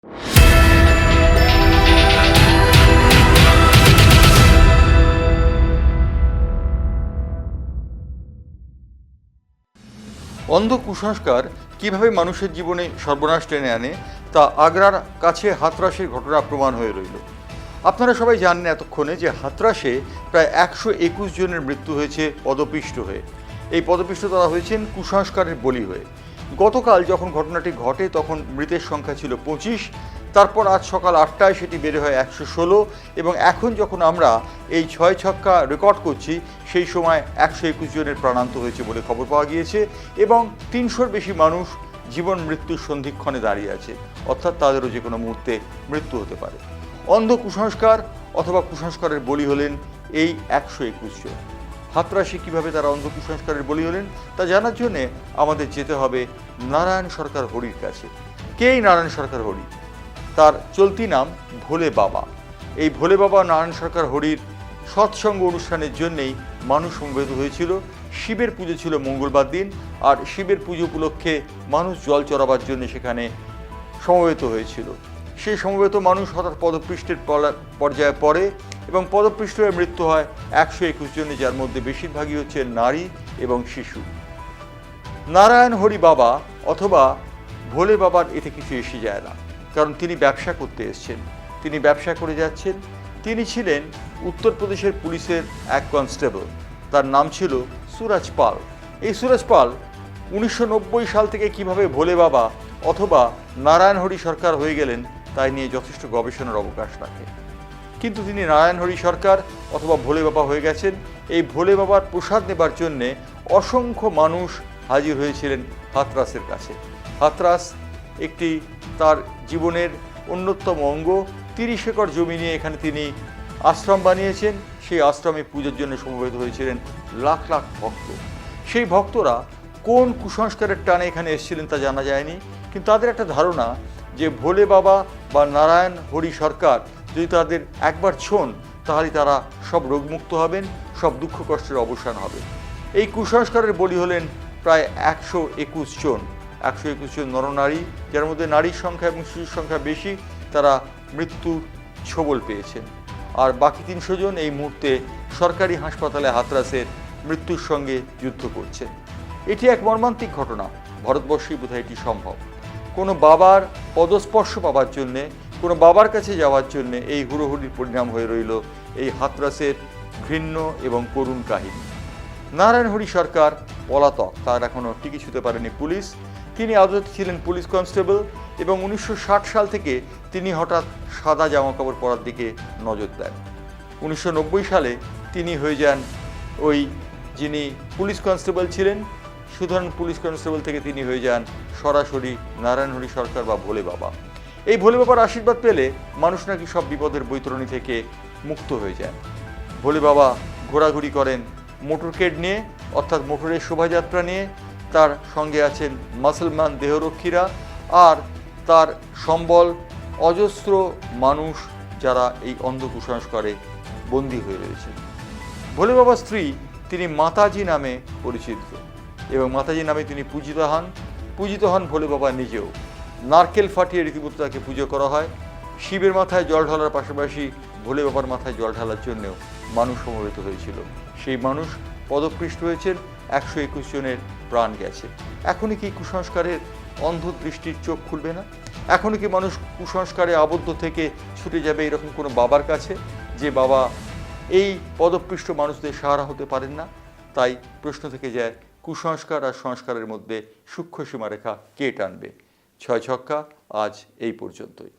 অন্ধ কুসংস্কার কিভাবে মানুষের জীবনে সর্বনাশ টেনে আনে তা আগ্রার কাছে হাতরাসের ঘটনা প্রমাণ হয়ে রইল। আপনারা সবাই জানেন এতক্ষণে যে হাতরাসে প্রায় 121 জনের মৃত্যু হয়েছে পদপিষ্ট হয়ে। এই পদপিষ্ট তারা হয়েছেন কুসংস্কারের বলি হয়ে। গতকাল যখন ঘটনাটি ঘটে তখন মৃতের সংখ্যা ছিল 25, তারপর আজ সকাল 8টায় সেটি বেড়ে হয় 116, এবং এখন যখন আমরা এই 6 ছক্কা রেকর্ড করছি সেই সময় 121 জনের প্রাণান্ত হয়েছে বলে খবর পাওয়া গিয়েছে, এবং 300-র বেশি মানুষ জীবন মৃত্যুর সন্ধিক্ষণে দাঁড়িয়ে আছে, অর্থাৎ তাদেরও যে কোনো মুহূর্তে মৃত্যু হতে পারে। অন্ধ কুসংস্কার অথবা কুসংস্কারের বলি হলেন এই 121 জন। হাতরাশি কীভাবে তারা অন্ধ কুসংস্কারের বলি হলেন তা জানার জন্যে আমাদের যেতে হবে নারায়ণ সরকার হরির কাছে। কে এই নারায়ণ সরকার হরি? তার চলতি নাম ভোলে বাবা। এই ভোলে বাবা নারায়ণ সরকার হরির সৎসঙ্গ অনুষ্ঠানের জন্যেই মানুষ সমবেত হয়েছিল। শিবের পুজো ছিল মঙ্গলবার দিন, আর শিবের পুজো উপলক্ষে মানুষ জল চড়াবার জন্য সেখানে সমবেত হয়েছিল। সেই সমবেত মানুষ হঠাৎ পদপৃষ্ঠের পর্যায়ে পড়ে এবং পদপৃষ্ঠ হয়ে মৃত্যু হয় 121 জনে, যার মধ্যে বেশিরভাগই হচ্ছে নারী এবং শিশু। নারায়ণ হরি বাবা অথবা ভোলে বাবার এতে কিছু এসে যায় না, কারণ তিনি ব্যবসা করতে এসেছেন, তিনি ব্যবসা করে যাচ্ছেন। তিনি ছিলেন উত্তরপ্রদেশের পুলিশের এক কনস্টেবল, তার নাম ছিল সুরজ পাল। এই সুরজ পাল 1990 সাল থেকে কিভাবে ভোলে বাবা অথবা নারায়ণ হরি সরকার হয়ে গেলেন তাই নিয়ে যথেষ্ট গবেষণার অবকাশ রাখে। কিন্তু তিনি নারায়ণ হরি সরকার অথবা ভোলে বাবা হয়ে গেছেন। এই ভোলে বাবার প্রসাদ নেবার জন্যে অসংখ্য মানুষ হাজির হয়েছিলেন হাতরাসের কাছে। হাতরাস একটি তার জীবনের অন্যতম অঙ্গ। 30 একর জমি নিয়ে এখানে তিনি আশ্রম বানিয়েছেন। সেই আশ্রমে পুজোর জন্য সমবেত হয়েছিলেন লাখ লাখ ভক্ত। সেই ভক্তরা কোন কুসংস্কারের টানে এখানে এসেছিলেন তা জানা যায়নি, কিন্তু তাদের একটা ধারণা যে ভোলে বাবা বা নারায়ণ হরি সরকার যদি তাদের একবার ছোঁন তাহলে তারা সব রোগমুক্ত হবেন, সব দুঃখ কষ্টের অবসান হবে। এই কুসংস্কারের বলি হলেন প্রায় 121 জন। 121 জন নরনারী, যার মধ্যে নারীর সংখ্যা এবং শিশুর সংখ্যা বেশি, তারা মৃত্যুর ছোবল পেয়েছেন। আর বাকি 300 জন এই মুহূর্তে সরকারি হাসপাতালে হাতরাসের মৃত্যুর সঙ্গে যুদ্ধ করছেন। এটি এক মর্মান্তিক ঘটনা। ভারতবর্ষেই বোধহয় এটি সম্ভব। কোনো বাবার পদস্পর্শ পাওয়ার জন্যে, কোনো বাবার কাছে যাওয়ার জন্যে এই হুড়োহুড়ির পরিণাম হয়ে রইল এই হাতরাসের ঘৃণ্য এবং করুণ কাহিনী। নারায়ণ হরি সরকার পলাতক, তার এখনও টিকে ছুঁতে পারেনি পুলিশ। তিনি আদতে ছিলেন পুলিশ কনস্টেবল এবং 1960 সাল থেকে তিনি হঠাৎ সাদা জামাকাপড় পরার দিকে নজর দেন। 1990 সালে তিনি হয়ে যান ওই যিনি পুলিশ কনস্টেবল ছিলেন, সাধারণ পুলিশ কনস্টেবল থেকে তিনি হয়ে যান সরাসরি নারায়ণ হরি সরকার বা ভোলে বাবা। এই ভোলে বাবার আশীর্বাদ পেলে মানুষ নাকি সব বিপদের বৈতরণী থেকে মুক্ত হয়ে যায়। ভোলে বাবা ঘোরাঘুরি করেন মোটরকেড নিয়ে, অর্থাৎ মোটরের শোভাযাত্রা নিয়ে। তার সঙ্গে আছেন মুসলমান দেহরক্ষীরা, আর তার সম্বল অজস্র মানুষ যারা এই অন্ধ কুসংস্কারে বন্দী হয়ে রয়েছে। ভোলে বাবার স্ত্রী তিনি মাতাজি নামে পরিচিত এবং মাতাজি নামে তিনি পূজিত হন ভোলে বাবা নিজেও। নারকেল ফাটিয়ে রীতিমতো তাকে পুজো করা হয়। শিবের মাথায় জল ঢালার পাশাপাশি ভোলে বাবার মাথায় জল ঢালার জন্যও মানুষ সমবেত হয়েছিল। সেই মানুষ পদপৃষ্ট হয়েছেন, 121 জনের প্রাণ গেছে। এখনই কি কুসংস্কারের অন্ধদৃষ্টির চোখ খুলবে না? এখনই কি মানুষ কুসংস্কারে আবদ্ধ থেকে ছুটে যাবে এরকম কোনো বাবার কাছে, যে বাবা এই পদপৃষ্ট মানুষদের সাহারা হতে পারেন না? তাই প্রশ্ন থেকে যায়, কুসংস্কার আর সংস্কারের মধ্যে সূক্ষ্ম সীমারেখা কে টানবে? 6 ছক্কা আজ এই পর্যন্তই।